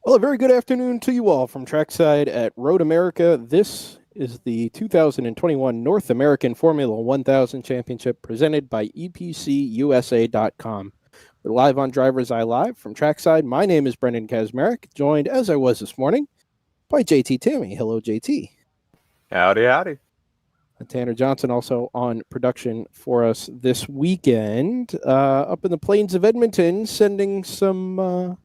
Well, a very good afternoon to you all from trackside at Road America. This is the 2021 North American Formula 1000 Championship presented by EPCUSA.com. We're live on DriversEye Live from trackside. My name is Brendan Kazmarek, joined as I was this morning by JT Tammy. Hello, JT. Howdy, howdy. Tanner Johnson also on production for us this weekend. Up in the plains of Edmonton, sending some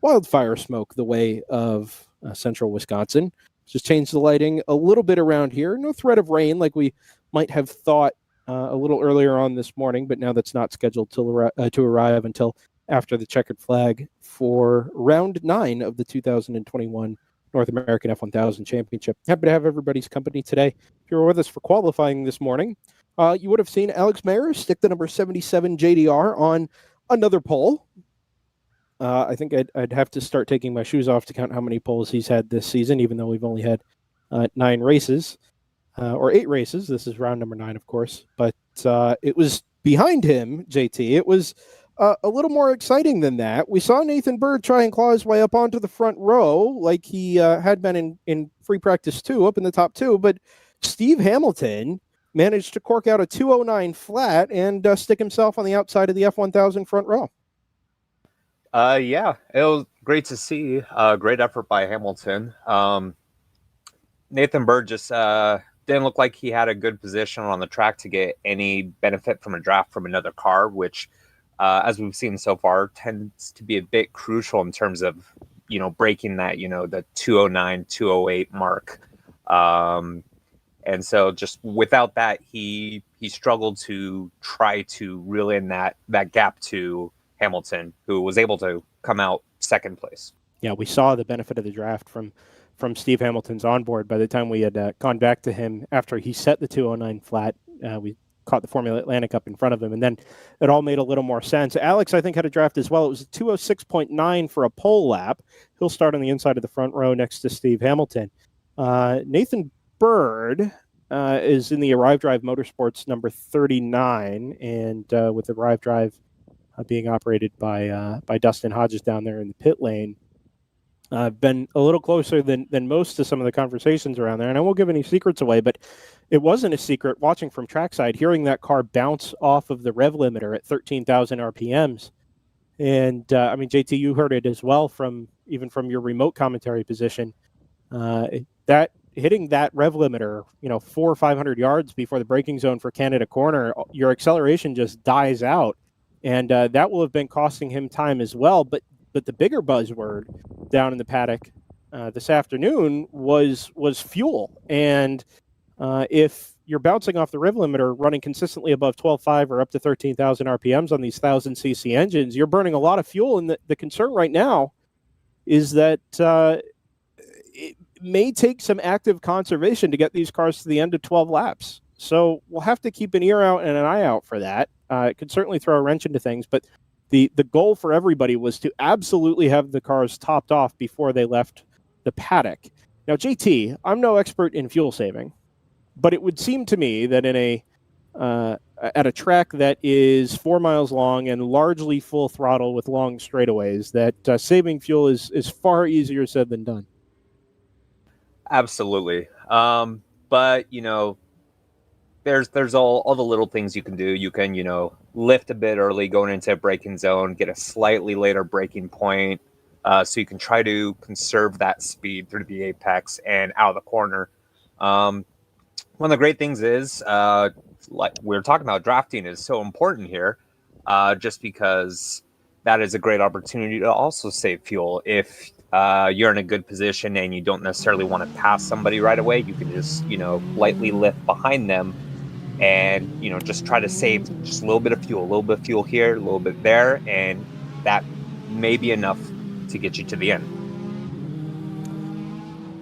wildfire smoke the way of central Wisconsin. Just changed the lighting a little bit around here. No threat of rain like we might have thought a little earlier on this morning, but now that's not scheduled to arrive until after the checkered flag for round 9 of the 2021 North American F1000 Championship. Happy to have everybody's company today. If you were with us for qualifying this morning, you would have seen Alex Mayer stick the number 77 JDR on another pole. I think I'd have to start taking my shoes off to count how many poles he's had this season, even though we've only had 9 races, or 8 races. This is round number 9, of course. But it was behind him, JT. It was a little more exciting than that. We saw Nathan Bird try and claw his way up onto the front row like he had been in free practice 2, up in the top 2. But Steve Hamilton managed to cork out a 209 flat and stick himself on the outside of the F1000 front row. Yeah, it was great to see. Great effort by Hamilton. Nathan Bird just didn't look like he had a good position on the track to get any benefit from a draft from another car, which, as we've seen so far, tends to be a bit crucial in terms of, breaking that, the 209, 208 mark. And so just without that, he struggled to try to reel in that gap to Hamilton, who was able to come out second place. Yeah, we saw the benefit of the draft from Steve Hamilton's onboard. By the time we had gone back to him after he set the 209 flat, we caught the Formula Atlantic up in front of him, and then it all made a little more sense. Alex, I think, had a draft as well. It was a 206.9 for a pole lap. He'll start on the inside of the front row next to Steve Hamilton. Nathan Bird is in the Arrive Drive Motorsports number 39, and with the Arrive Drive being operated by Dustin Hodges down there in the pit lane. I've been a little closer than most to some of the conversations around there, and I won't give any secrets away, but it wasn't a secret watching from trackside, hearing that car bounce off of the rev limiter at 13,000 RPMs. And, JT, you heard it as well even from your remote commentary position. That hitting that rev limiter, 400 or 500 yards before the braking zone for Canada Corner, your acceleration just dies out. And that will have been costing him time as well. But the bigger buzzword down in the paddock this afternoon was fuel. And if you're bouncing off the rev limiter, running consistently above 12.5 or up to 13,000 RPMs on these 1,000cc engines, you're burning a lot of fuel. And the concern right now is that it may take some active conservation to get these cars to the end of 12 laps. So we'll have to keep an ear out and an eye out for that. It could certainly throw a wrench into things, but the goal for everybody was to absolutely have the cars topped off before they left the paddock. Now, JT, I'm no expert in fuel saving, but it would seem to me that at a track that is 4 miles long and largely full throttle with long straightaways, that saving fuel is far easier said than done. Absolutely. But, there's all the little things you can do. You can, lift a bit early going into a braking zone, get a slightly later braking point, so you can try to conserve that speed through the apex and out of the corner. One of the great things is, like we're talking about, drafting is so important here, just because that is a great opportunity to also save fuel. If you're in a good position and you don't necessarily want to pass somebody right away, you can just, lightly lift behind them and, just try to save just a little bit of fuel here, a little bit there, and that may be enough to get you to the end.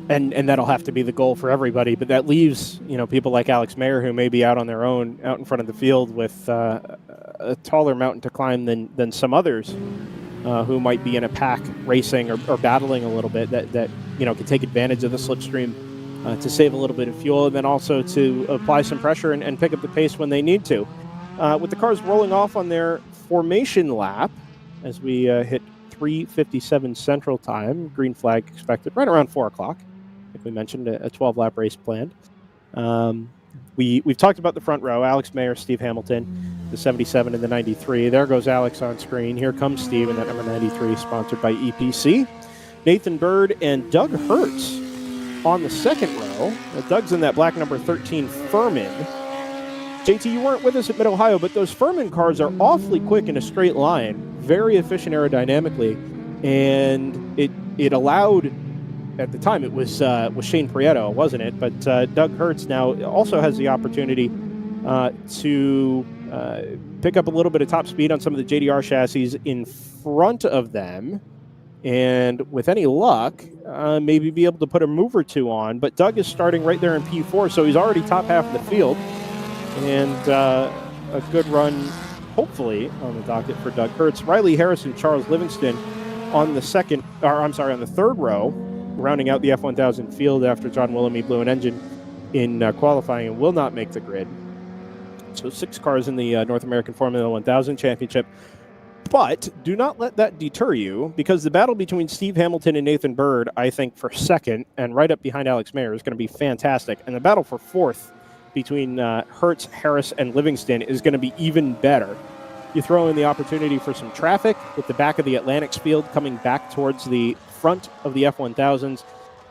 And that'll have to be the goal for everybody, but that leaves, people like Alex Mayer who may be out on their own, out in front of the field with a taller mountain to climb than some others who might be in a pack racing or battling a little bit that can take advantage of the slipstream to save a little bit of fuel, and then also to apply some pressure and pick up the pace when they need to. With the cars rolling off on their formation lap, as we hit 3:57 Central Time. Green flag expected right around 4 o'clock. Like we mentioned, a 12-lap race planned. We've talked about the front row, Alex Mayer, Steve Hamilton, the 77 and the 93. There goes Alex on screen. Here comes Steve in that number 93, sponsored by EPC. Nathan Bird and Doug Hertz on the second row. Doug's in that black number 13 Furman. JT, you weren't with us at Mid-Ohio, but those Furman cars are awfully quick in a straight line, very efficient aerodynamically, and it allowed, at the time, it was Shane Prieto, wasn't it? But Doug Hertz now also has the opportunity to pick up a little bit of top speed on some of the JDR chassis in front of them, and with any luck, maybe be able to put a move or two on. But Doug is starting right there in P4, so he's already top half of the field, and a good run, hopefully, on the docket for Doug Hertz. Riley Harris and Charles Livingston on the third row, rounding out the F1000 field after John Wilhelmy blew an engine in qualifying and will not make the grid. So 6 cars in the North American Formula 1000 Championship. But do not let that deter you, because the battle between Steve Hamilton and Nathan Bird, I think, for second and right up behind Alex Mayer is going to be fantastic. And the battle for fourth between Hertz, Harris, and Livingston is going to be even better. You throw in the opportunity for some traffic with the back of the Atlantics field coming back towards the front of the F1000s.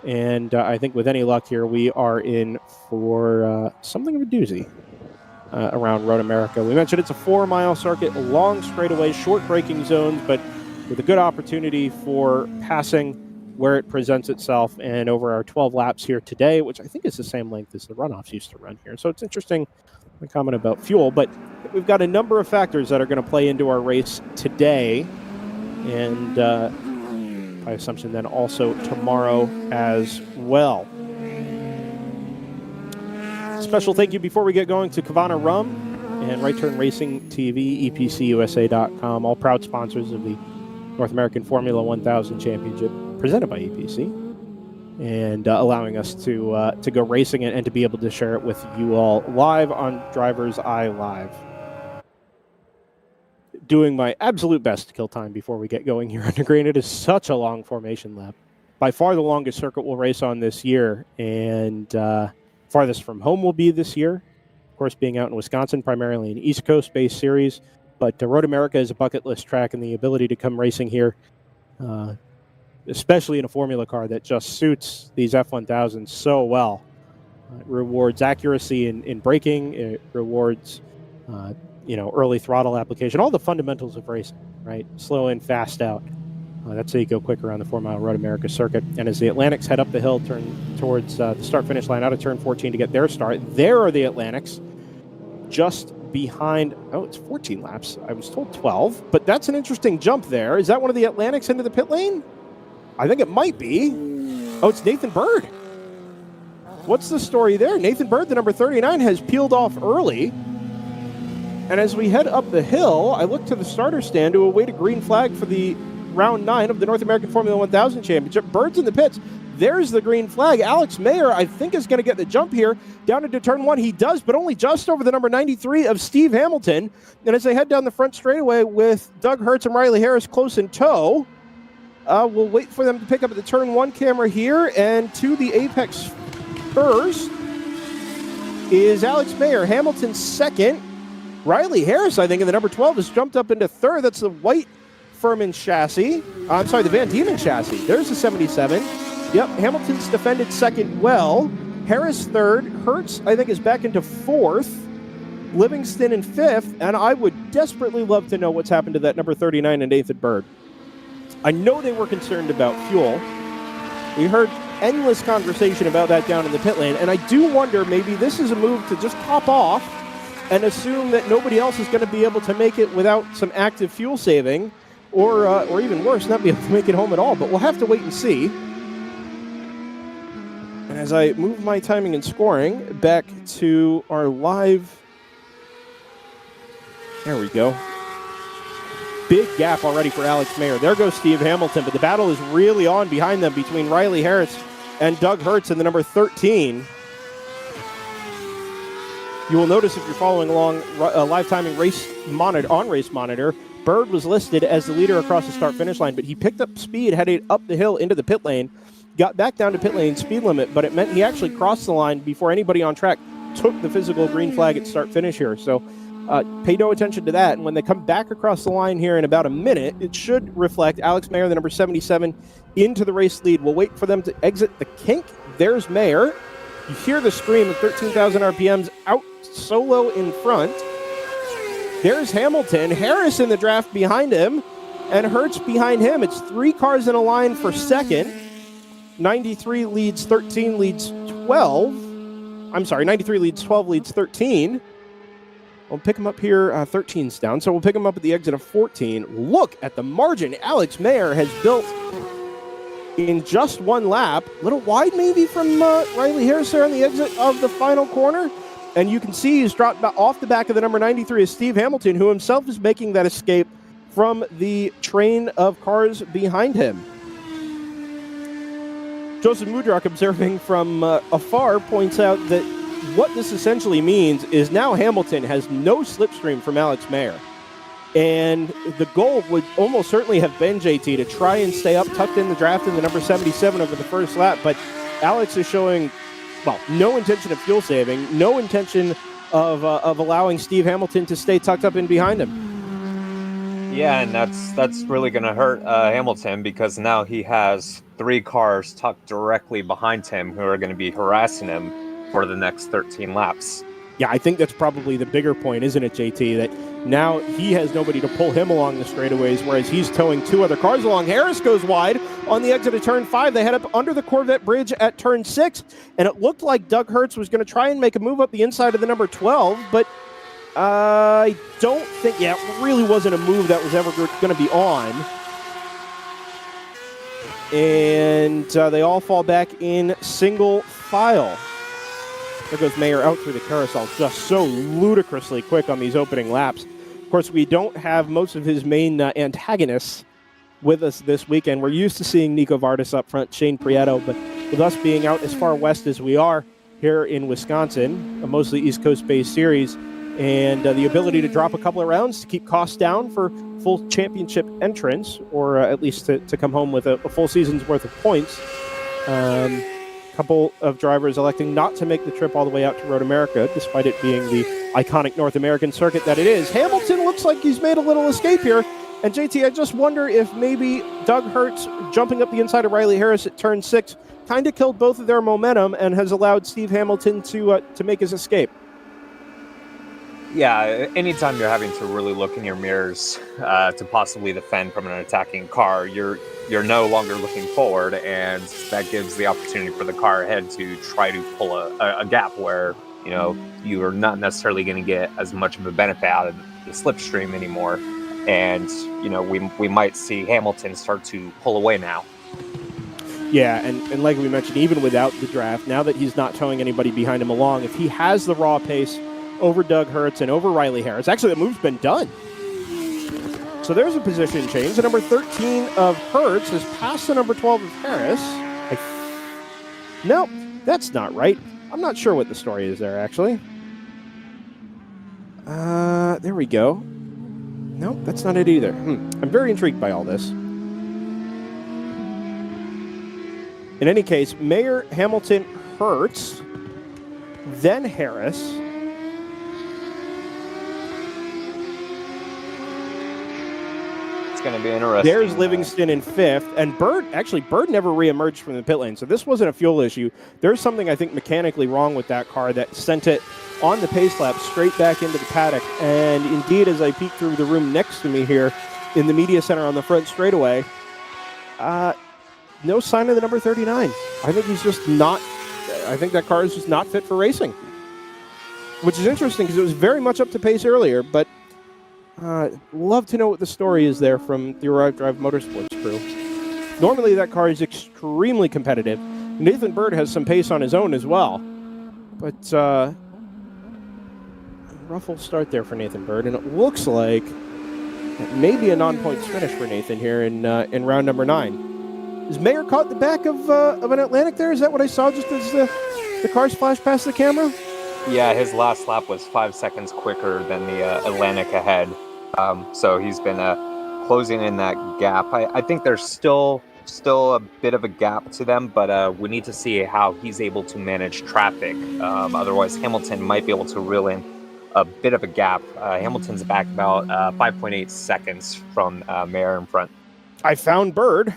And I think with any luck here, we are in for something of a doozy around Road America. We mentioned it's a 4-mile circuit, long straightaway, short braking zones, but with a good opportunity for passing where it presents itself. And over our 12 laps here today, which I think is the same length as the runoffs used to run here. So it's interesting, the comment about fuel, but we've got a number of factors that are going to play into our race today, and by assumption then also tomorrow as well. Special thank you before we get going to Kavana Rum and Right Turn Racing TV, EPCUSA.com, all proud sponsors of the North American Formula 1000 Championship presented by EPC, and allowing us to go racing and to be able to share it with you all live on DriversEye Live. Doing my absolute best to kill time before we get going here on the green. It is such a long formation lap. By far the longest circuit we'll race on this year, and farthest from home will be this year. Of course, being out in Wisconsin, primarily an East Coast-based series, but Road America is a bucket list track, and the ability to come racing here, especially in a formula car that just suits these F1000s so well. It rewards accuracy in braking. It rewards early throttle application, all the fundamentals of racing, right? Slow in, fast out. That's how you go quick around the 4-mile Road America circuit. And as the Atlantics head up the hill, turn towards the start-finish line out of turn 14 to get their start, there are the Atlantics just behind. Oh, it's 14 laps. I was told 12, but that's an interesting jump there. Is that one of the Atlantics into the pit lane? I think it might be. Oh, it's Nathan Bird. What's the story there? Nathan Bird, the number 39, has peeled off early. And as we head up the hill, I look to the starter stand to await a green flag for the round 9 of the North American Formula 1000 Championship. Bird's in the pits. There's the green flag. Alex Mayer, I think, is going to get the jump here. Down into turn 1, he does, but only just over the number 93 of Steve Hamilton. And as they head down the front straightaway with Doug Hertz and Riley Harris close in tow, we'll wait for them to pick up at the turn 1 camera here. And to the apex first is Alex Mayer. Hamilton second. Riley Harris, I think, in the number 12 has jumped up into third. That's the white Furman chassis. I'm sorry, the Van Diemen chassis. There's the 77. Yep, Hamilton's defended second well. Harris third. Hertz, I think, is back into fourth. Livingston in fifth. And I would desperately love to know what's happened to that number 39 and Nathan Bird. I know they were concerned about fuel. We heard endless conversation about that down in the pit lane. And I do wonder, maybe this is a move to just pop off and assume that nobody else is going to be able to make it without some active fuel saving, or even worse, not be able to make it home at all. But we'll have to wait and see. And as I move my timing and scoring back to our live, there we go. Big gap already for Alex Mayer. There goes Steve Hamilton, but the battle is really on behind them between Riley Harris and Doug Hertz in the number 13. You will notice if you're following along live timing race monitor, Bird was listed as the leader across the start-finish line, but he picked up speed heading up the hill into the pit lane, got back down to pit lane speed limit, but it meant he actually crossed the line before anybody on track took the physical green flag at start-finish here. So pay no attention to that. And when they come back across the line here in about a minute, it should reflect Alex Mayer, the number 77, into the race lead. We'll wait for them to exit the kink. There's Mayer. You hear the scream of 13,000 RPMs out solo in front. There's Hamilton. Harris in the draft behind him, and Hertz behind him. It's 3 cars in a line for second. 93 leads 13, leads 12. I'm sorry, 93 leads 12, leads 13. We'll pick him up here. 13's down, so we'll pick him up at the exit of 14. Look at the margin Alex Mayer has built in just one lap. A little wide maybe from Riley Harris there on the exit of the final corner. And you can see he's dropped off the back of the number 93 is Steve Hamilton, who himself is making that escape from the train of cars behind him. Joseph Mudrak, observing from afar, points out that what this essentially means is now Hamilton has no slipstream from Alex Mayer. And the goal would almost certainly have been, JT, to try and stay up, tucked in the draft in the number 77 over the first lap. But Alex is showing, well, no intention of fuel saving, no intention of allowing Steve Hamilton to stay tucked up in behind him. Yeah, and that's really going to hurt Hamilton, because now he has 3 cars tucked directly behind him who are going to be harassing him for the next 13 laps. Yeah, I think that's probably the bigger point, isn't it, JT? That now he has nobody to pull him along the straightaways, whereas he's towing 2 other cars along. Harris goes wide on the exit of turn 5. They head up under the Corvette bridge at turn 6, and it looked like Doug Hertz was going to try and make a move up the inside of the number 12, but I don't think, it really wasn't a move that was ever going to be on. And they all fall back in single file. There goes Mayer out through the carousel, just so ludicrously quick on these opening laps. Of course, we don't have most of his main antagonists with us this weekend. We're used to seeing Nico Vardis up front, Shane Prieto, but with us being out as far west as we are here in Wisconsin, a mostly East Coast-based series, and the ability to drop a couple of rounds to keep costs down for full championship entrance, or at least to come home with a full season's worth of points. Couple of drivers electing not to make the trip all the way out to Road America, despite it being the iconic North American circuit that it is. Hamilton looks like he's made a little escape here. And JT, I just wonder if maybe Doug Hertz jumping up the inside of Riley Harris at turn 6 kind of killed both of their momentum and has allowed Steve Hamilton to make his escape. Yeah, anytime you're having to really look in your mirrors to possibly defend from an attacking car, you're no longer looking forward, and that gives the opportunity for the car ahead to try to pull a gap where, you are not necessarily going to get as much of a benefit out of the slipstream anymore. And, we might see Hamilton start to pull away now. Yeah, and like we mentioned, even without the draft, now that he's not towing anybody behind him along, if he has the raw pace over Doug Hertz and over Riley Harris, actually the move's been done. So there's a position change. The number 13 of Hertz has passed the number 12 of Harris. No, that's not right. I'm not sure what the story is there, actually. There we go. No, that's not it either. I'm very intrigued by all this. In any case, Mayer, Hamilton, Hertz, then Harris. Going to be interesting. There's Livingston in 5th, and Bird never reemerged from the pit lane, so this wasn't a fuel issue. There's something I think mechanically wrong with that car that sent it on the pace lap straight back into the paddock. And indeed, as I peek through the room next to me here in the media center on the front straightaway, no sign of the number 39. I think that car is just not fit for racing, which is interesting because it was very much up to pace earlier, but love to know what the story is there from the Arrive Drive Motorsports crew. Normally that car is extremely competitive. Nathan Bird has some pace on his own as well. But rough start there for Nathan Bird, and it looks like it may be a non-points finish for Nathan here in round number 9. Is Mayer caught the back of an Atlantic there? Is that what I saw just as the cars flashed past the camera? Yeah, his last lap was 5 seconds quicker than the Atlantic ahead. So he's been closing in that gap. I think there's still a bit of a gap to them, but we need to see how he's able to manage traffic. Otherwise, Hamilton might be able to reel in a bit of a gap. Hamilton's back about 5.8 seconds from Mayer in front. I found Bird,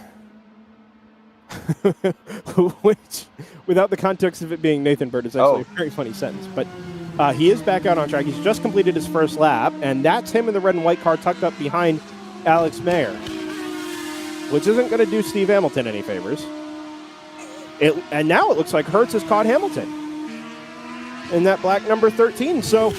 which, without the context of it being Nathan Bird, is actually a very funny sentence. But he is back out on track. He's just completed his first lap, and that's him in the red and white car tucked up behind Alex Mayer, which isn't going to do Steve Hamilton any favors. And now it looks like Hertz has caught Hamilton in that black number 13. So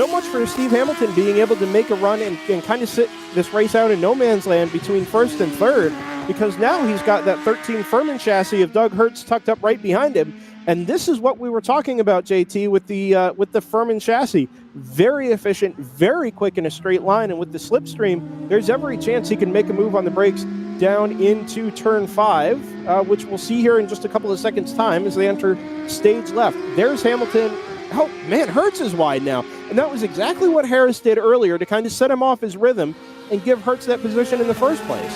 much for Steve Hamilton being able to make a run and kind of sit this race out in no man's land between first and third, because now he's got that 13 Furman chassis of Doug Hertz tucked up right behind him. And this is what we were talking about, JT, with the Furman chassis. Very efficient, very quick in a straight line, and with the slipstream, there's every chance he can make a move on the brakes down into turn 5, which we'll see here in just a couple of seconds' time as they enter stage left. There's Hamilton. Oh, man, Hertz is wide now. And that was exactly what Harris did earlier to kind of set him off his rhythm and give Hertz that position in the first place.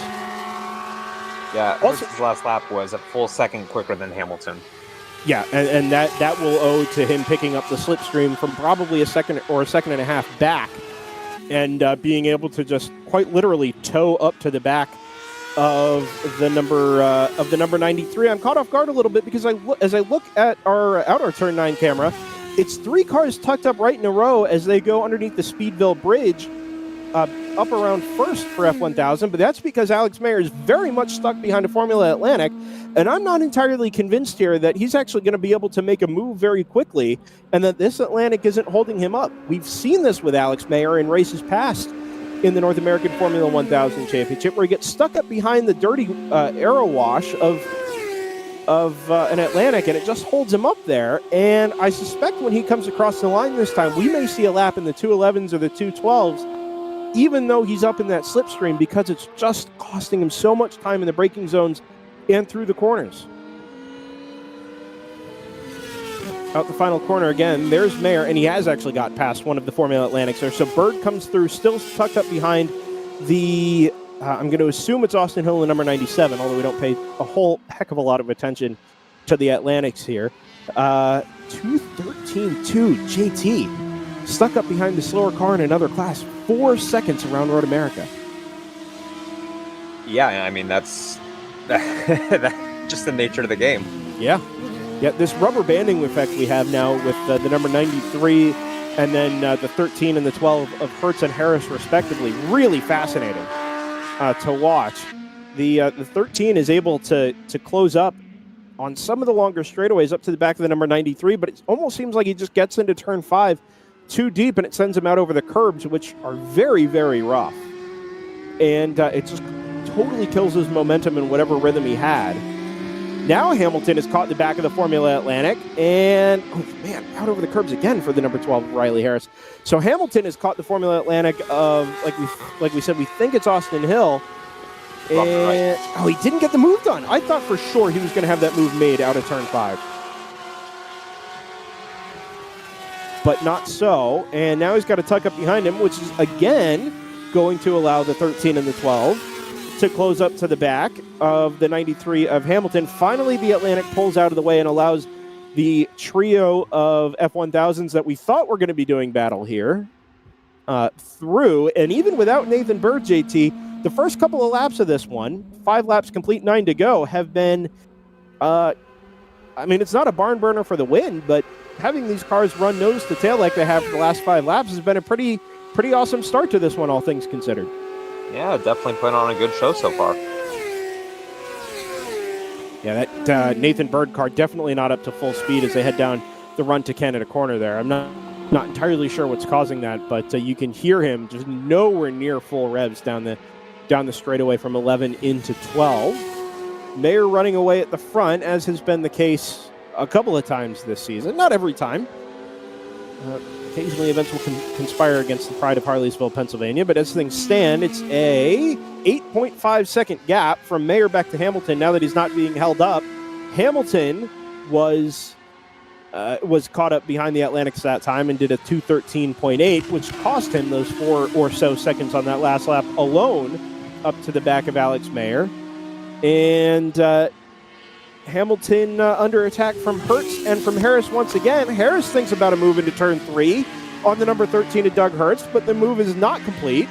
Yeah, Hertz's last lap was a full second quicker than Hamilton. Yeah, and that will owe to him picking up the slipstream from probably a second or a second and a half back, and being able to just quite literally tow up to the back of the number 93. I'm caught off guard a little bit because as I look at our turn 9 camera, it's 3 cars tucked up right in a row as they go underneath the Speedville Bridge, up around first for F1000, but that's because Alex Mayer is very much stuck behind a Formula Atlantic, and I'm not entirely convinced here that he's actually going to be able to make a move very quickly and that this Atlantic isn't holding him up. We've seen this with Alex Mayer in races past in the North American Formula 1000 Championship, where he gets stuck up behind the dirty aero wash of an Atlantic, and it just holds him up there. And I suspect when he comes across the line this time, we may see a lap in the 211s or the 212s, even though he's up in that slipstream, because it's just costing him so much time in the braking zones and through the corners. Out the final corner again, there's Mayer, and he has actually got past one of the Formula Atlantics there. So Bird comes through, still tucked up behind the, I'm going to assume it's Austin Hill in number 97, although we don't pay a whole heck of a lot of attention to the Atlantics here. 2:13.2, JT. Stuck up behind the slower car in another class, 4 seconds around Road America. Yeah, I mean, that's just the nature of the game. Yeah, this rubber banding effect we have now with the number 93 and then the 13 and the 12 of Hertz and Harris, respectively, really fascinating to watch. The 13 is able to close up on some of the longer straightaways up to the back of the number 93, but it almost seems like he just gets into turn 5 too deep, and it sends him out over the curbs, which are very, very rough. And it just totally kills his momentum and whatever rhythm he had. Now Hamilton is caught in the back of the Formula Atlantic, and, oh man, out over the curbs again for the number 12, Riley Harris. So Hamilton is caught the Formula Atlantic of, like we said, we think it's Austin Hill. And, oh, he didn't get the move done. I thought for sure he was going to have that move made out of turn 5. But not so, and now he's got a tuck up behind him, which is, again, going to allow the 13 and the 12 to close up to the back of the 93 of Hamilton. Finally, the Atlantic pulls out of the way and allows the trio of F1000s that we thought were going to be doing battle here through, and even without Nathan Bird, JT, the first couple of laps of this one, 5 laps complete, 9 to go, have been, I mean, it's not a barn burner for the win, but having these cars run nose to tail like they have for the last 5 laps has been a pretty awesome start to this one, all things considered. Yeah, definitely putting on a good show so far. Yeah, that Nathan Bird car definitely not up to full speed as they head down the run to Canada Corner there. I'm not entirely sure what's causing that, but you can hear him just nowhere near full revs down the straightaway from 11 into 12. Mayer running away at the front, as has been the case a couple of times this season. Not every time. Occasionally events will conspire against the pride of Harleysville, Pennsylvania, but as things stand, it's a 8.5 second gap from Mayer back to Hamilton now that he's not being held up. Hamilton was was caught up behind the Atlantics that time and did a 2:13.8, which cost him those 4 or so seconds on that last lap alone up to the back of Alex Mayer. And Hamilton under attack from Hertz and from Harris once again. Harris thinks about a move into turn 3 on the number 13 of Doug Hertz, but the move is not complete.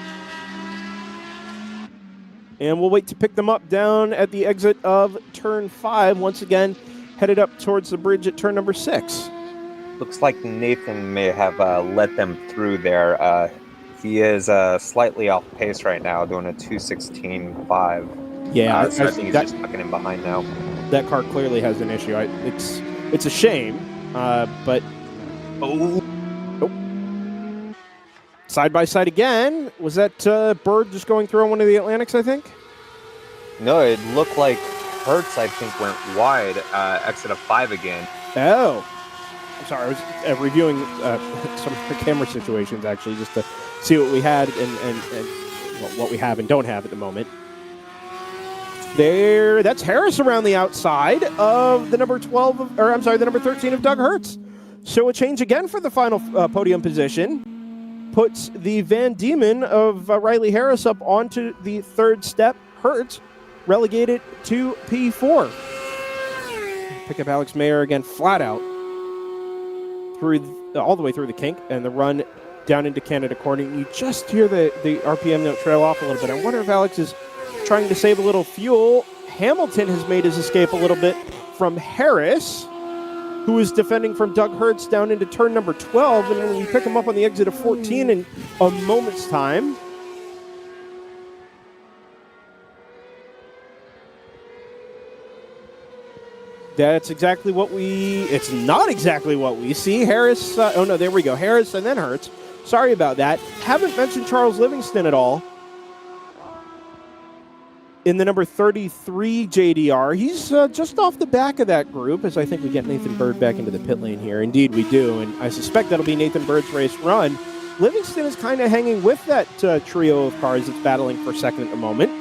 And we'll wait to pick them up down at the exit of turn 5, once again headed up towards the bridge at turn number 6. Looks like Nathan may have let them through there. He is slightly off pace right now, doing a 2:16.5. Yeah, so I think he's just tucking in behind now. That car clearly has an issue. It's a shame, but side by side again. Was that Bird just going through on one of the Atlantics, I think? No, it looked like Hertz, I think, went wide, exit of 5 again. Oh. I'm sorry, I was reviewing some of the camera situations, actually, just to see what we had and what we have and don't have at the moment. That's Harris around the outside of the number 12, the number 13 of Doug Hertz. So a change again for the final podium position. Puts the Van Diemen of Riley Harris up onto the third step. Hertz relegated to P4. Pick up Alex Mayer again, flat out, all the way through the kink, and the run down into Canada Corning. You just hear the RPM note trail off a little bit. I wonder if Alex is trying to save a little fuel. Hamilton has made his escape a little bit from Harris, who is defending from Doug Hertz down into turn number 12, and then we pick him up on the exit of 14 in a moment's time. That's exactly what it's not exactly what we see. Harris, there we go. Harris and then Hertz. Sorry about that. Haven't mentioned Charles Livingston at all. In the number 33 JDR, he's just off the back of that group, as I think we get Nathan Bird back into the pit lane here. Indeed, we do, and I suspect that'll be Nathan Bird's race run. Livingston is kind of hanging with that trio of cars that's battling for second at the moment.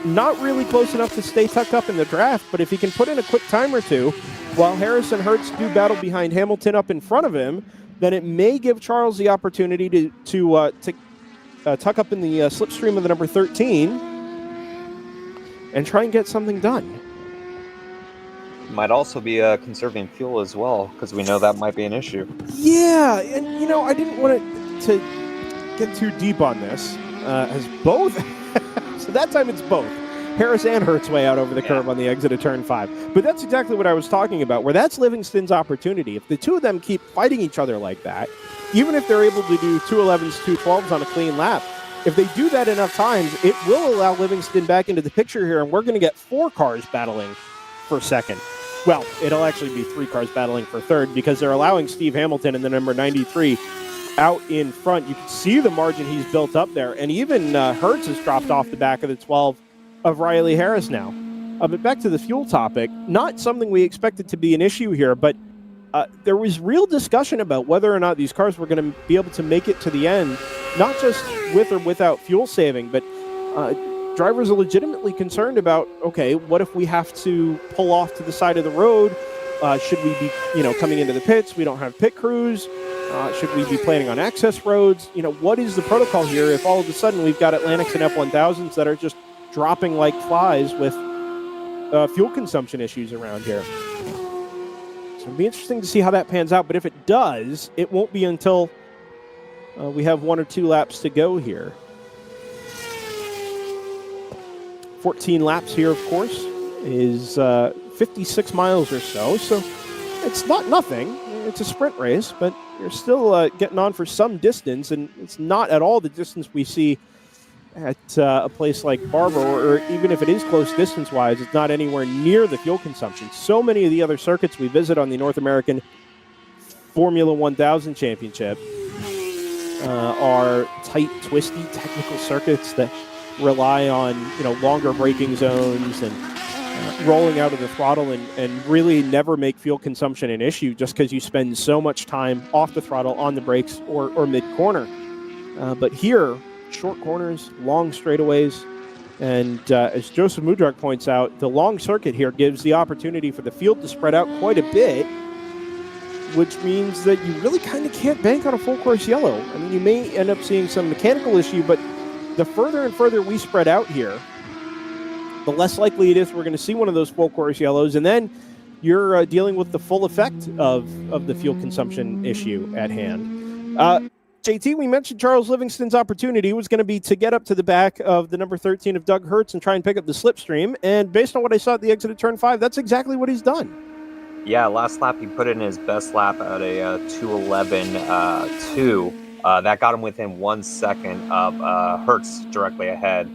Not really close enough to stay tucked up in the draft, but if he can put in a quick time or two, while Harris and Hertz do battle behind Hamilton up in front of him, then it may give Charles the opportunity to tuck up in the slipstream of the number 13 and try and get something done. Might also be conserving fuel as well, because we know that might be an issue. Yeah, and I didn't want to get too deep on this, as both... So that time it's both. Harris and Hertz way out over the curve on the exit of turn 5. But that's exactly what I was talking about, where that's Livingston's opportunity. If the two of them keep fighting each other like that, even if they're able to do 2:11s, 2:12s on a clean lap, if they do that enough times, it will allow Livingston back into the picture here, and we're going to get 4 cars battling for second. Well, it'll actually be 3 cars battling for third, because they're allowing Steve Hamilton in the number 93 out in front. You can see the margin he's built up there, and even Hertz has dropped off the back of the 12 of Riley Harris now. But back to the fuel topic, not something we expected to be an issue here, but there was real discussion about whether or not these cars were going to be able to make it to the end, not just with or without fuel saving, but drivers are legitimately concerned about, okay, what if we have to pull off to the side of the road? Should we be, coming into the pits? We don't have pit crews. Should we be planning on access roads? What is the protocol here if all of a sudden we've got Atlantics and F1000s that are just dropping like flies with fuel consumption issues around here? So it'll be interesting to see how that pans out. But if it does, it won't be until we have 1 or 2 laps to go here. 14 laps here, of course, is 56 miles or so. So it's not nothing. It's a sprint race, but you're still getting on for some distance, and it's not at all the distance we see at a place like Barber, or even if it is close distance-wise, it's not anywhere near the fuel consumption. So many of the other circuits we visit on the North American Formula 1000 Championship are tight, twisty, technical circuits that rely on longer braking zones and rolling out of the throttle and really never make fuel consumption an issue, just because you spend so much time off the throttle, on the brakes, or mid-corner. But here, short corners, long straightaways, And as Joseph Mudrak points out, the long circuit here gives the opportunity for the field to spread out quite a bit, which means that you really kind of can't bank on a full course yellow. I mean, you may end up seeing some mechanical issue, but the further and further we spread out here, the less likely it is we're going to see one of those full course yellows, and then you're dealing with the full effect of the fuel consumption issue at hand. JT, we mentioned Charles Livingston's opportunity was going to be to get up to the back of the number 13 of Doug Hertz and try and pick up the slipstream, and based on what I saw at the exit of turn 5, that's exactly what he's done. Yeah, last lap he put in his best lap at a 2:11.2. That got him within 1 second of Hertz directly ahead.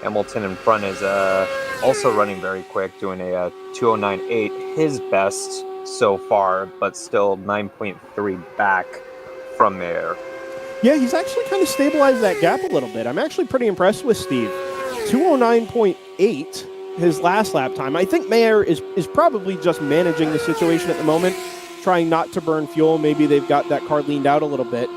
Hamilton in front is also running very quick, doing a 2:09.8, his best so far, but still 9.3 back from there. Yeah, he's actually kind of stabilized that gap a little bit. I'm actually pretty impressed with Steve. 2:09.8, his last lap time. I think Mayer is probably just managing the situation at the moment, trying not to burn fuel. Maybe they've got that car leaned out a little bit.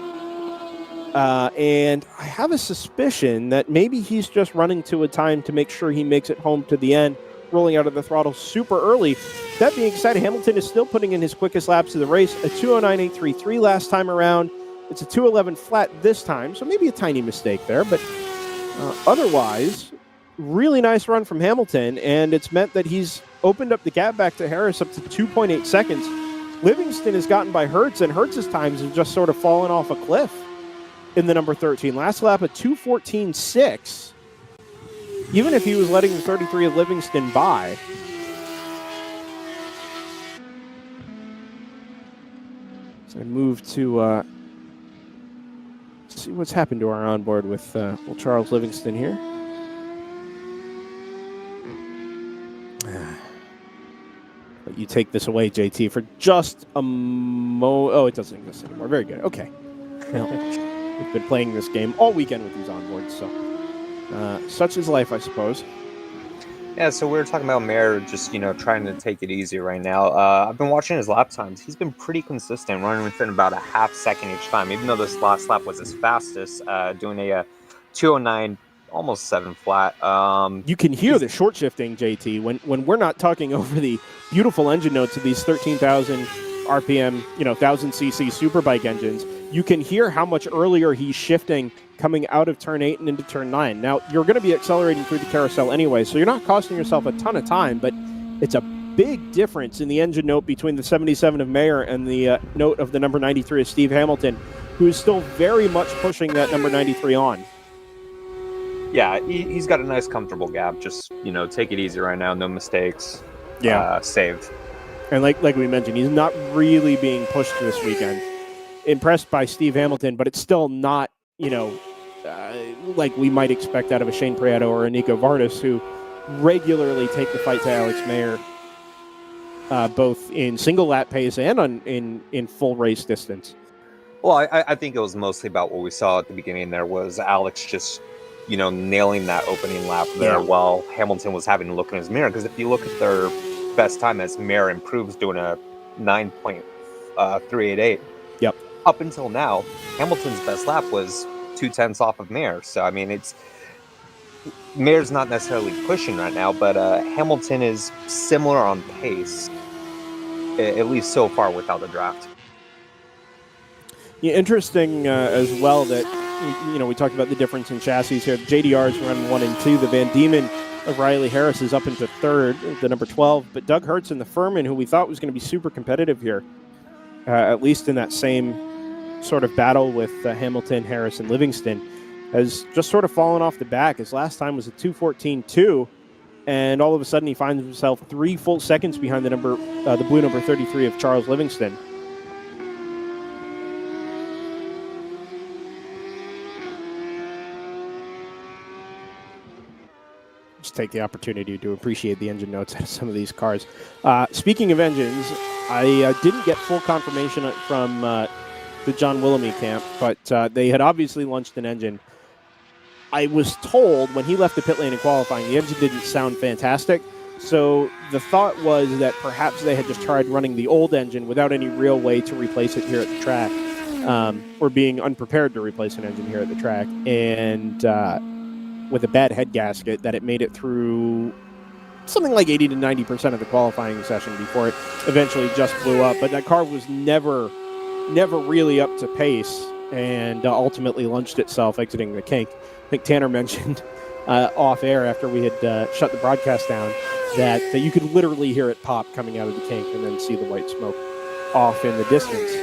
And I have a suspicion that maybe he's just running to a time to make sure he makes it home to the end, rolling out of the throttle super early. That being said, Hamilton is still putting in his quickest laps of the race, a 2:09.833 last time around. It's a 2:11 flat this time, so maybe a tiny mistake there, but otherwise, really nice run from Hamilton, and it's meant that he's opened up the gap back to Harris up to 2.8 seconds. Livingston has gotten by Hertz, and Hertz's times have just sort of fallen off a cliff in the number 13. Last lap, a 2:14.6. Even if he was letting the 33 of Livingston by. So I move to see what's happened to our onboard with Charles Livingston here. Let you take this away, JT, for just a Oh, it doesn't exist anymore. Very good. Okay. Well, we've been playing this game all weekend with these onboards, so such is life, I suppose. Yeah, so we were talking about Mayer just, trying to take it easy right now. I've been watching his lap times. He's been pretty consistent, running within about a half second each time, even though this last lap was his fastest, doing a 2:09, almost 7 flat. You can hear the short shifting, JT, when we're not talking over the beautiful engine notes of these 13,000 RPM, 1,000 cc superbike engines. You can hear how much earlier he's shifting coming out of turn 8 and into turn 9. Now, you're going to be accelerating through the carousel anyway, so you're not costing yourself a ton of time, but it's a big difference in the engine note between the 77 of Mayer and the note of the number 93 of Steve Hamilton, who is still very much pushing that number 93 on. Yeah, he's got a nice, comfortable gap. Just, take it easy right now. No mistakes. Yeah. Saved. And like we mentioned, he's not really being pushed this weekend. Impressed by Steve Hamilton, but it's still not, like we might expect out of a Shane Prieto or a Nico Vardis, who regularly take the fight to Alex Mayer, both in single lap pace and in full race distance. Well, I think it was mostly about what we saw at the beginning there was Alex just, nailing that opening lap there while Hamilton was having to look in his mirror. Because if you look at their best time as Mayer improves, doing a 9.388. Yep. Up until now, Hamilton's best lap was 2/10 off of Mayer. So, I mean, Mayer's not necessarily pushing right now, but Hamilton is similar on pace, at least so far without the draft. Yeah, interesting as well that, we talked about the difference in chassis here. JDR's run 1 and 2. The Van Diemen of Riley Harris is up into third, the number 12. But Doug Hertz and the Furman, who we thought was going to be super competitive here, at least in that same sort of battle with Hamilton, Harris, and Livingston, has just sort of fallen off the back. His last time was a 2:14.2, and all of a sudden he finds himself 3 full seconds behind the blue number 33 of Charles Livingston. Just take the opportunity to appreciate the engine notes out of some of these cars. Speaking of engines, I didn't get full confirmation from the John Willoughby camp, but they had obviously launched an engine. I was told when he left the pit lane in qualifying, the engine didn't sound fantastic. So the thought was that perhaps they had just tried running the old engine without any real way to replace it here at the track. or being unprepared to replace an engine here at the track, and with a bad head gasket, that it made it through something like 80 to 90% of the qualifying session before it eventually just blew up. But that car was never really up to pace, and ultimately launched itself exiting the kink. I think Tanner mentioned off air after we had shut the broadcast down that you could literally hear it pop coming out of the kink and then see the white smoke off in the distance.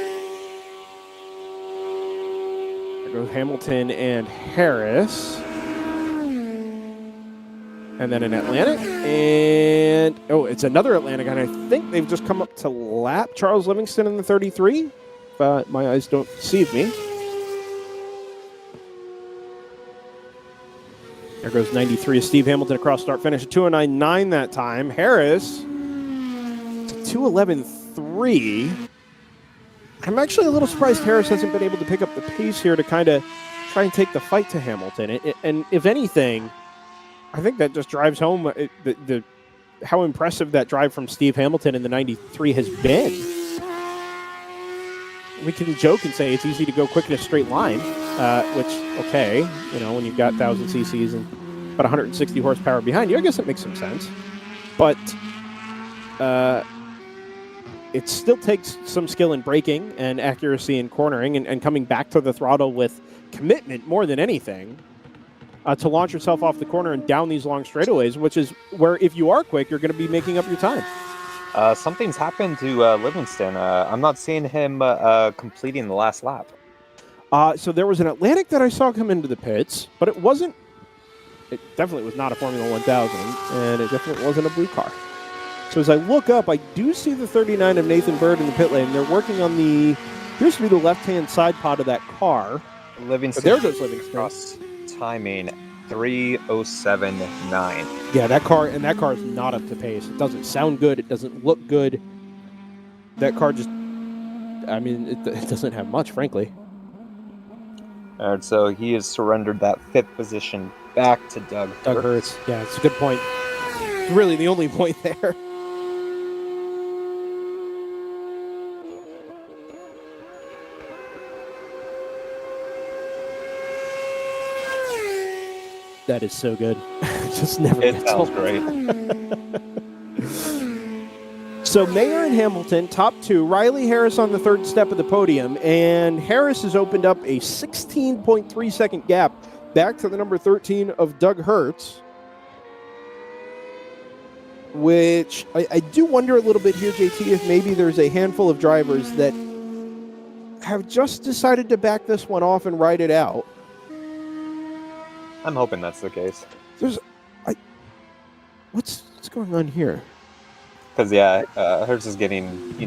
There goes Hamilton and Harris. And then an Atlantic, and it's another Atlantic, and I think they've just come up to lap Charles Livingston in the 33, if my eyes don't deceive me. There goes 93 of Steve Hamilton across start finish at 209.9 that time. Harris, 211.3. I'm actually a little surprised Harris hasn't been able to pick up the pace here to kind of try and take the fight to Hamilton. And if anything, I think that just drives home how impressive that drive from Steve Hamilton in the 93 has been. We can joke and say it's easy to go quick in a straight line, which, okay, when you've got 1,000 cc's and about 160 horsepower behind you, I guess it makes some sense. But it still takes some skill in braking and accuracy in cornering and coming back to the throttle with commitment more than anything. To launch yourself off the corner and down these long straightaways, which is where, if you are quick, you're going to be making up your time. Something's happened to Livingston. I'm not seeing him completing the last lap. So there was an Atlantic that I saw come into the pits, but it definitely was not a Formula 1000, and it definitely wasn't a blue car. So as I look up, I do see the 39 of Nathan Bird in the pit lane. They're working on appears to be the left-hand side pod of that car. Livingston. But there goes Livingston. Timing 3:07.9. Yeah, that car is not up to pace. It doesn't sound good. It doesn't look good. That car just, it doesn't have much, frankly. All right, so he has surrendered that 5th position back to Doug Hurts. Yeah, it's a good point. It's really the only point there. That is so good. Just never It gets sounds old. great. So Mayer and Hamilton, top 2. Riley Harris on the 3rd step of the podium. And Harris has opened up a 16.3 second gap back to the number 13 of Doug Hurts. Which I do wonder a little bit here, JT, if maybe there's a handful of drivers that have just decided to back this one off and ride it out. I'm hoping that's the case. What's going on here? Because Hertz is getting,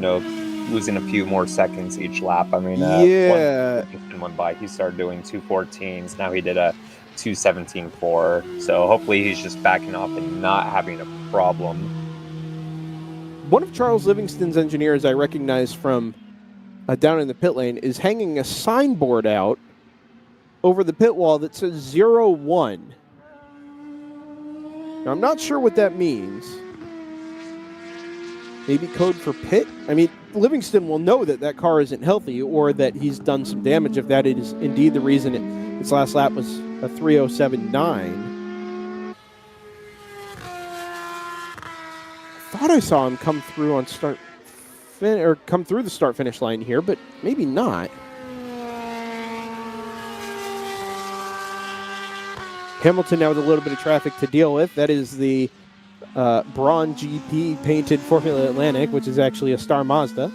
losing a few more seconds each lap. Yeah. One went by, he started doing 2:14s. Now he did a 2:17.4. So hopefully he's just backing off and not having a problem. One of Charles Livingston's engineers I recognize from down in the pit lane is hanging a signboard out over the pit wall that says 01. Now, I'm not sure what that means. Maybe code for pit? Livingston will know that car isn't healthy or that he's done some damage if that is indeed the reason its last lap was a 3:07.9. I thought I saw him come through on come through the start-finish line here, but maybe not. Hamilton now with a little bit of traffic to deal with. That is the Braun GP painted Formula Atlantic, which is actually a Star Mazda,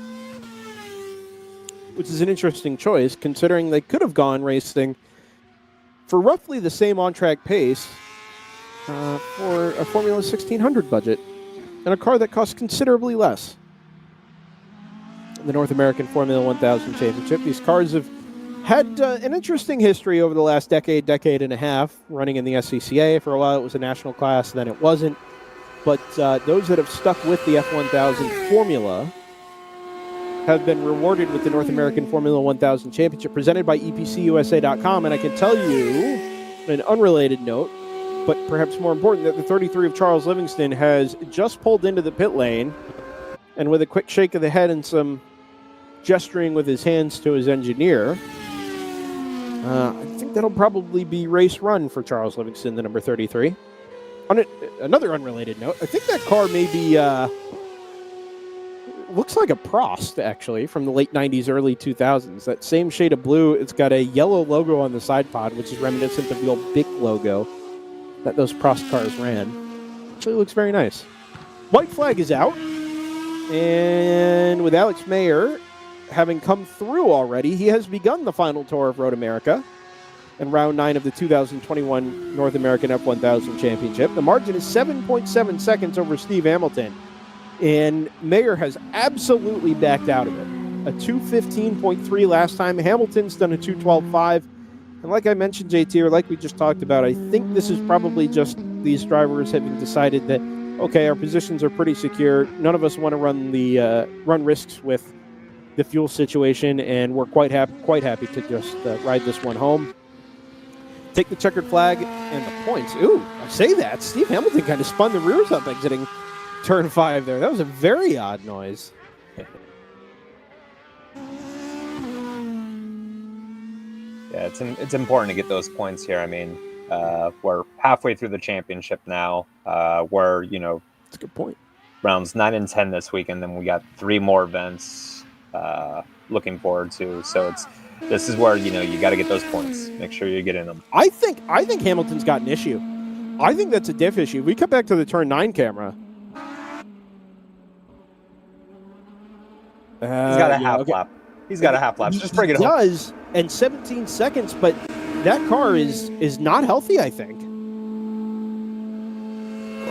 which is an interesting choice considering they could have gone racing for roughly the same on-track pace for a Formula 1600 budget and a car that costs considerably less. The North American Formula 1000 Championship. These cars have had an interesting history over the last decade and a half, running in the SCCA. For a while, it was a national class, then it wasn't. But those that have stuck with the F1000 formula have been rewarded with the North American Formula 1000 Championship presented by EPCUSA.com. And I can tell you, on an unrelated note, but perhaps more important, that the 33 of Charles Livingston has just pulled into the pit lane, and with a quick shake of the head and some gesturing with his hands to his engineer. I think that'll probably be race run for Charles Livingston, the number 33. On another unrelated note, I think that car may be, looks like a Prost, actually, from the late 90s, early 2000s. That same shade of blue. It's got a yellow logo on the side pod, which is reminiscent of the old Bic logo that those Prost cars ran. Actually looks very nice. White flag is out. And with Alex Mayer having come through already, he has begun the final tour of Road America in round 9 of the 2021 North American F1000 Championship. The margin is 7.7 seconds over Steve Hamilton. And Mayer has absolutely backed out of it. A 2:15.3 last time. Hamilton's done a 2:12.5. And like I mentioned, JT, or like we just talked about, I think this is probably just these drivers having decided that, okay, our positions are pretty secure. None of us want to run risks with the fuel situation, and we're quite happy to just ride this one home. Take the checkered flag and the points. Ooh, I say that. Steve Hamilton kind of spun the rears up exiting turn 5 there. That was a very odd noise. Yeah, it's important to get those points here. I mean, we're halfway through the championship now. We're, That's a good point. Rounds 9 and 10 this week, and then we got 3 more events looking forward to. So this is where, you got to get those points. Make sure you get in them. I think Hamilton's got an issue. I think that's a diff issue. We come back to the turn 9 camera. He's got a half lap. He's got a half lap. Just bring it home. He does, and 17 seconds, but that car is not healthy, I think.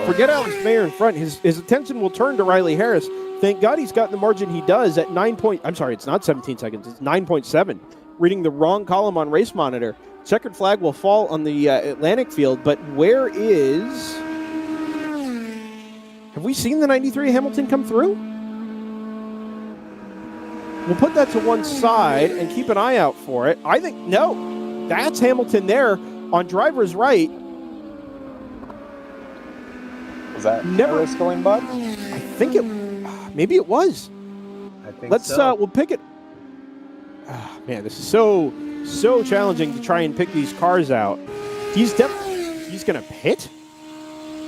Forget Alex Mayer in front. His attention will turn to Riley Harris. Thank God he's got the margin he does at 9 point. I'm sorry, it's not 17 seconds. It's 9.7. Reading the wrong column on Race Monitor. Checkered flag will fall on the Atlantic field, but where is... Have we seen the 93 Hamilton come through? We'll put that to one side and keep an eye out for it. I think, no, that's Hamilton there on driver's right. Was that Harris going by? I think maybe it was. I think so. We'll pick it. Oh, man, this is so challenging to try and pick these cars out. He's going to pit?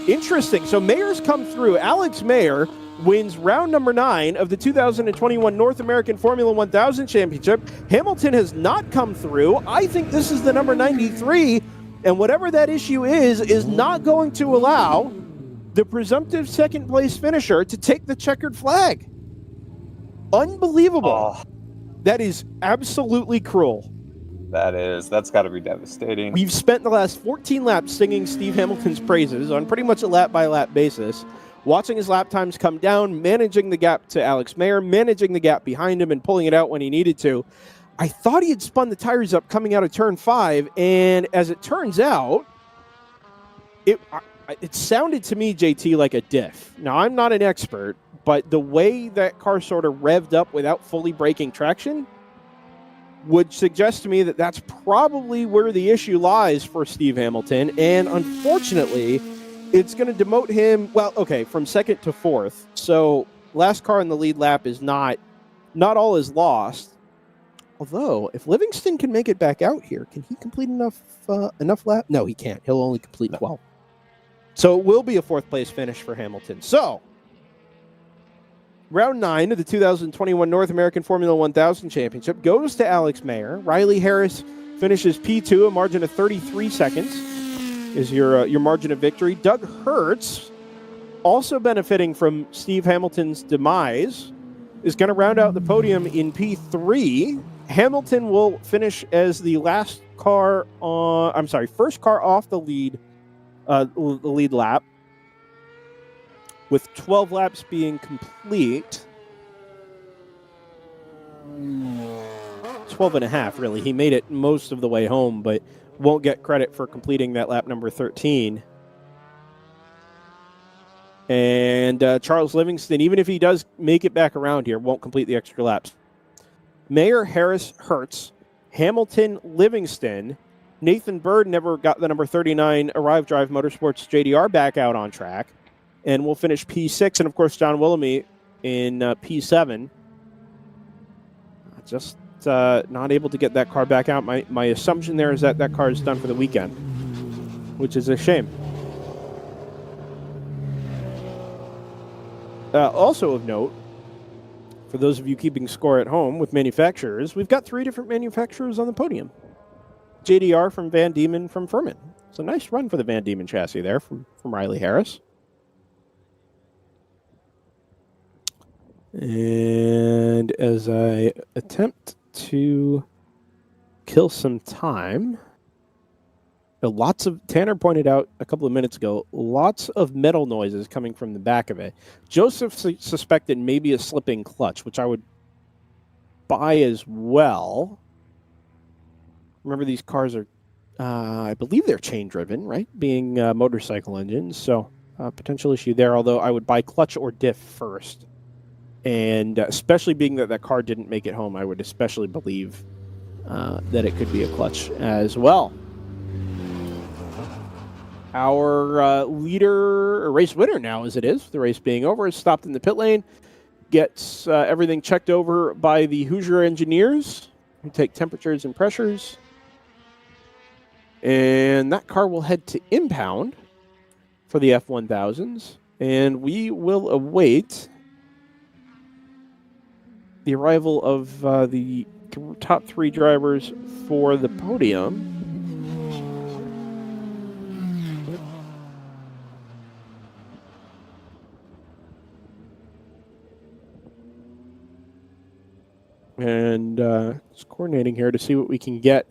Interesting. So Mayer's come through. Alex Mayer wins round number 9 of the 2021 North American Formula 1000 Championship. Hamilton has not come through. I think this is the number 93, and whatever that issue is not going to allow the presumptive second-place finisher to take the checkered flag. Unbelievable. Oh. That is absolutely cruel. That's got to be devastating. We've spent the last 14 laps singing Steve Hamilton's praises on pretty much a lap-by-lap basis, watching his lap times come down, managing the gap to Alex Mayer, managing the gap behind him, and pulling it out when he needed to. I thought he had spun the tires up coming out of turn 5, and as it turns out, it sounded to me, JT, like a diff. Now, I'm not an expert, but the way that car sort of revved up without fully braking traction would suggest to me that that's probably where the issue lies for Steve Hamilton, and unfortunately, it's going to demote him, from second to 4th. So last car in the lead lap is not all is lost. Although, if Livingston can make it back out here, can he complete enough lap? No, he can't. He'll only complete 12. So it will be a 4th place finish for Hamilton. So, round 9 of the 2021 North American Formula 1000 Championship goes to Alex Mayer. Riley Harris finishes P2, a margin of 33 seconds. Is your margin of victory. Doug Hertz, also benefiting from Steve Hamilton's demise, is going to round out the podium in P3. Hamilton will finish as the first car off the lead lap, with 12 laps being complete. 12 and a half, really. He made it most of the way home, but won't get credit for completing that lap number 13. And Charles Livingston, even if he does make it back around here, won't complete the extra laps. Mayer, Harris, Hertz, Hamilton, Livingston. Nathan Bird never got the number 39 Arrive Drive Motorsports JDR back out on track. And we'll finish P6. And, of course, John Willemy in P7. just not able to get that car back out. My assumption there is that that car is done for the weekend, which is a shame. Also of note, for those of you keeping score at home with manufacturers, we've got 3 different manufacturers on the podium. JDR from Van Diemen from Furman. It's a nice run for the Van Diemen chassis there from Riley Harris. And as I attempt to kill some time, Tanner pointed out a couple of minutes ago, lots of metal noises coming from the back of it. Joseph suspected maybe a slipping clutch, which I would buy as well. Remember, these cars are, I believe they're chain driven, right? Being motorcycle engines, so potential issue there, although I would buy clutch or diff first. And especially being that car didn't make it home, I would especially believe that it could be a clutch as well. Our race winner now, as it is, the race being over, is stopped in the pit lane, gets everything checked over by the Hoosier engineers, who take temperatures and pressures. And that car will head to impound for the F1000s, and we will await the arrival of the top 3 drivers for the podium. And just coordinating here to see what we can get.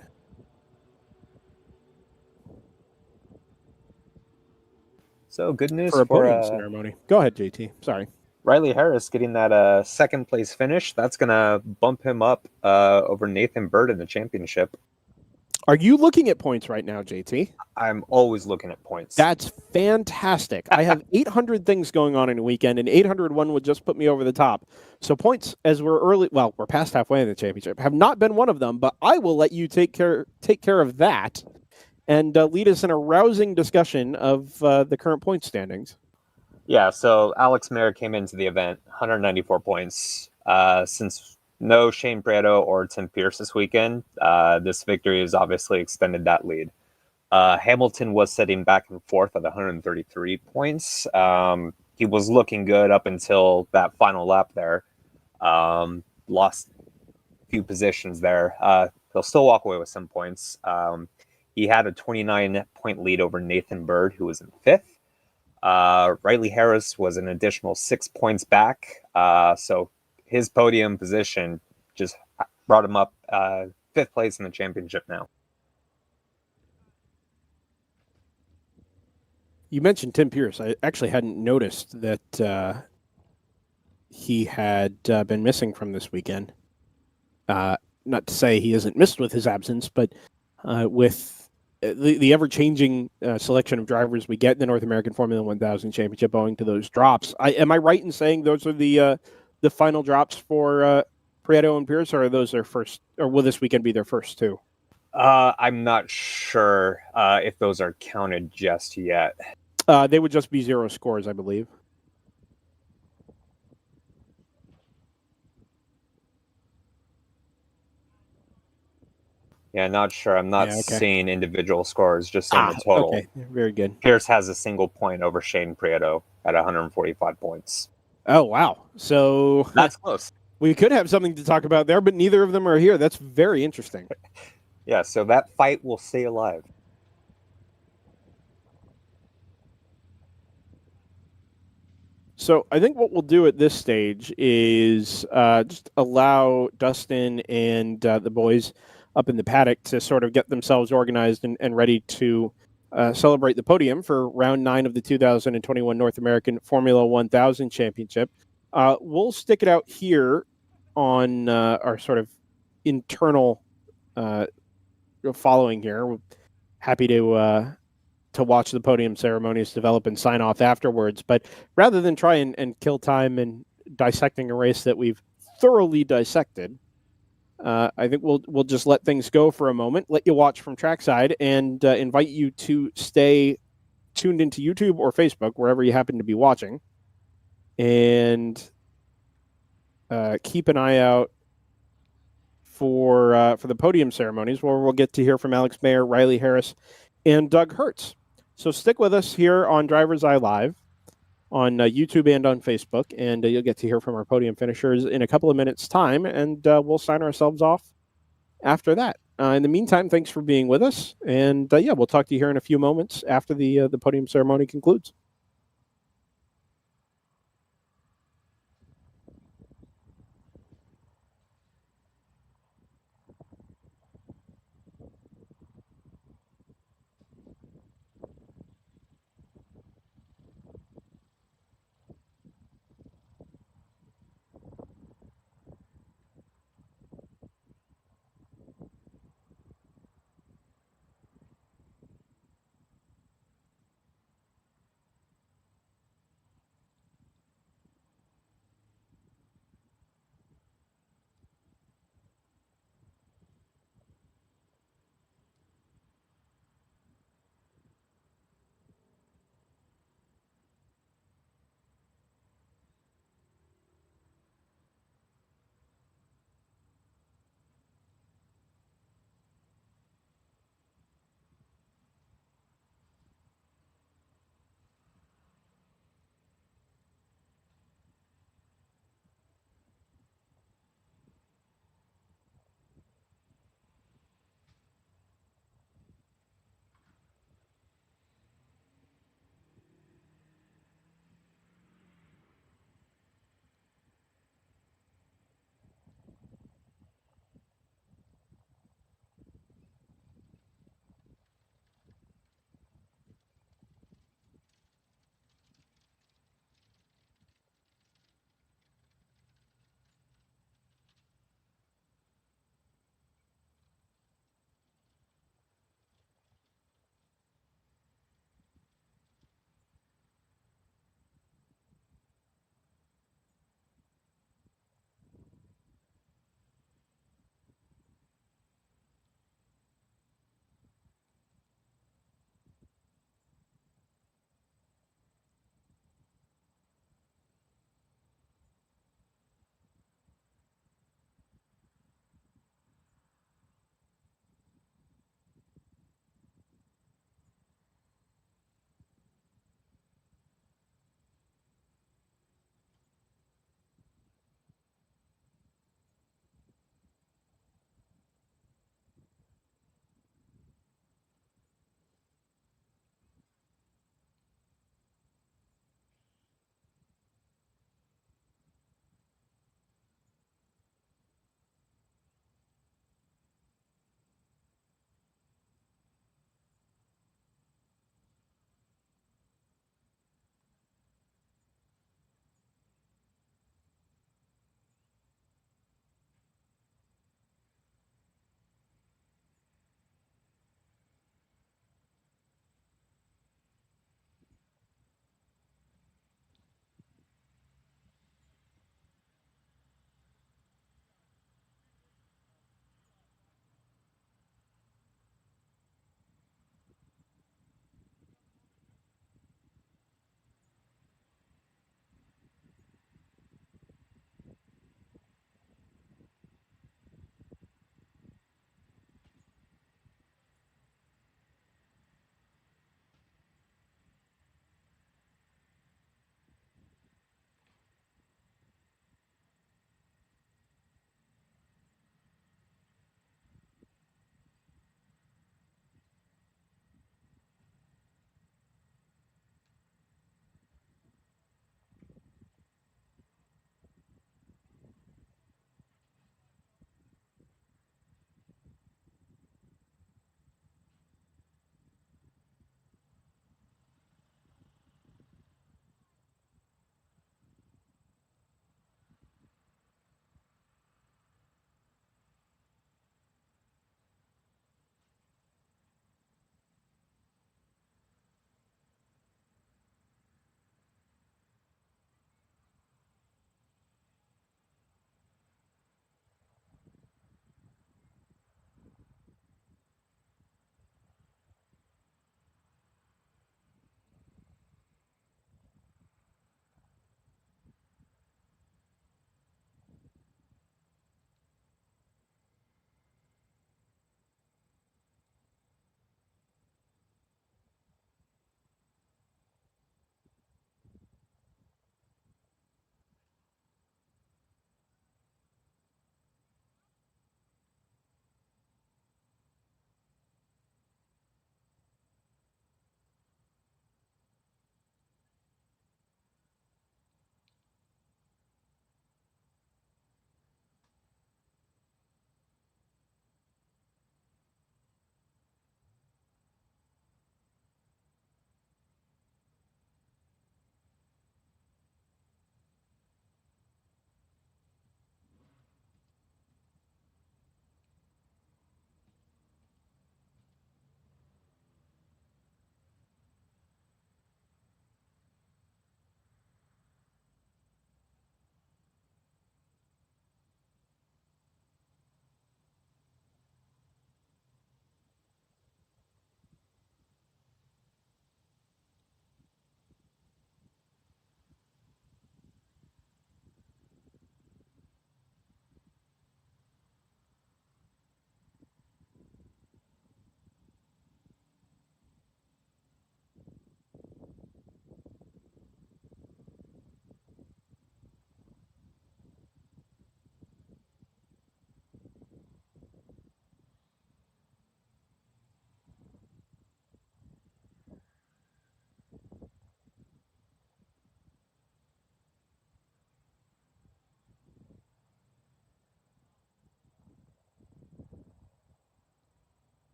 So good news for a podium ceremony. Go ahead, JT. Sorry. Riley Harris getting that second place finish. That's going to bump him up over Nathan Bird in the championship. Are you looking at points right now, JT? I'm always looking at points. That's fantastic. I have 800 things going on in a weekend, and 801 would just put me over the top. So points, as we're past halfway in the championship, have not been one of them, but I will let you take care of that and lead us in a rousing discussion of the current point standings. Yeah, so Alex Mayer came into the event, 194 points. Since no Shane Prieto or Tim Pierce this weekend, this victory has obviously extended that lead. Hamilton was sitting back and forth at 133 points. He was looking good up until that final lap there. Lost a few positions there. He'll still walk away with some points. He had a 29-point lead over Nathan Bird, who was in 5th. Riley Harris was an additional 6 points back. So his podium position just brought him up 5th place in the championship now. You mentioned Tim Pierce. I actually hadn't noticed that he had been missing from this weekend. Not to say he isn't missed with his absence, but with the ever-changing selection of drivers we get in the North American Formula 1000 Championship owing to those drops. Am I right in saying those are the final drops for Prieto and Pierce, or are those their first, or will this weekend be their first 2? I'm not sure if those are counted just yet. They would just be 0 scores, I believe. Yeah, not sure. I'm not seeing individual scores, just seeing the total. Okay, very good. Pierce has a single point over Shane Prieto at 145 points. Oh, wow. So that's close. We could have something to talk about there, but neither of them are here. That's very interesting. Yeah, so that fight will stay alive. So I think what we'll do at this stage is just allow Dustin and the boys up in the paddock to sort of get themselves organized and ready to celebrate the podium for round 9 of the 2021 North American Formula 1000 Championship. We'll stick it out here on our sort of internal following here. We're happy to watch the podium ceremonies develop and sign off afterwards. But rather than try and kill time and dissecting a race that we've thoroughly dissected, I think we'll just let things go for a moment, let you watch from trackside, and invite you to stay tuned into YouTube or Facebook, wherever you happen to be watching, and keep an eye out for the podium ceremonies, where we'll get to hear from Alex Mayer, Riley Harris, and Doug Hertz. So stick with us here on DriversEye Live on YouTube and on Facebook, and you'll get to hear from our podium finishers in a couple of minutes' time, and we'll sign ourselves off after that. In the meantime, thanks for being with us, and we'll talk to you here in a few moments after the podium ceremony concludes.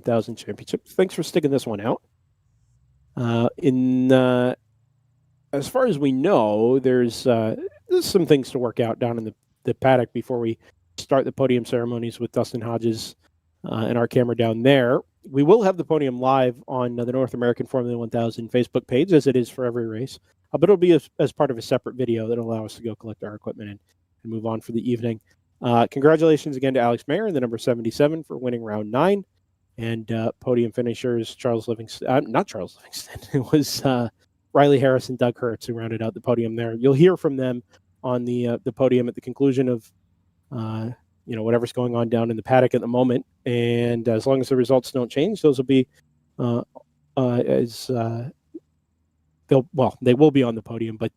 1000 Championship. Thanks for sticking this one out. As far as we know, there's some things to work out down in the paddock before we start the podium ceremonies with Dustin Hodges and our camera down there. We will have the podium live on the North American Formula 1000 Facebook page, as it is for every race. But it'll be as part of a separate video that'll allow us to go collect our equipment and move on for the evening. Congratulations again to Alex Mayer in the number 77 for winning round 9. And podium finishers, Charles Livingston, not Charles Livingston, it was Riley Harris and Doug Hertz who rounded out the podium there. You'll hear from them on the podium at the conclusion of whatever's going on down in the paddock at the moment. And as long as the results don't change, those will be they will be on the podium, but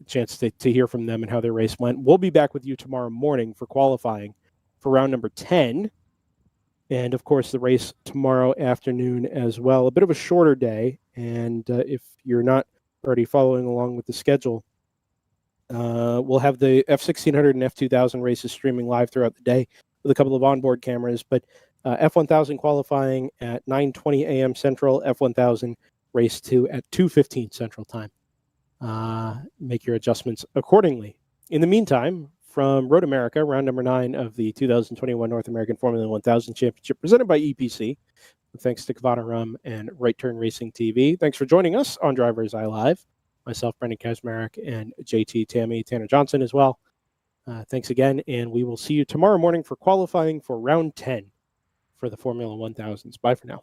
chance to hear from them and how their race went. We'll be back with you tomorrow morning for qualifying for round number 10. And, of course, the race tomorrow afternoon as well. A bit of a shorter day. And if you're not already following along with the schedule, we'll have the F1600 and F2000 races streaming live throughout the day with a couple of onboard cameras. But F1000 qualifying at 9:20 a.m. Central, F1000 race 2 at 2:15 Central Time. Make your adjustments accordingly. In the meantime, from Road America, round number 9 of the 2021 North American Formula 1000 Championship, presented by EPC. Thanks to Kavana Rum and Right Turn Racing TV. Thanks for joining us on DriversEye Live. Myself, Brendan Kazmarek, and JT Tammy, Tanner Johnson as well. Thanks again, and we will see you tomorrow morning for qualifying for round 10 for the Formula 1000s. Bye for now.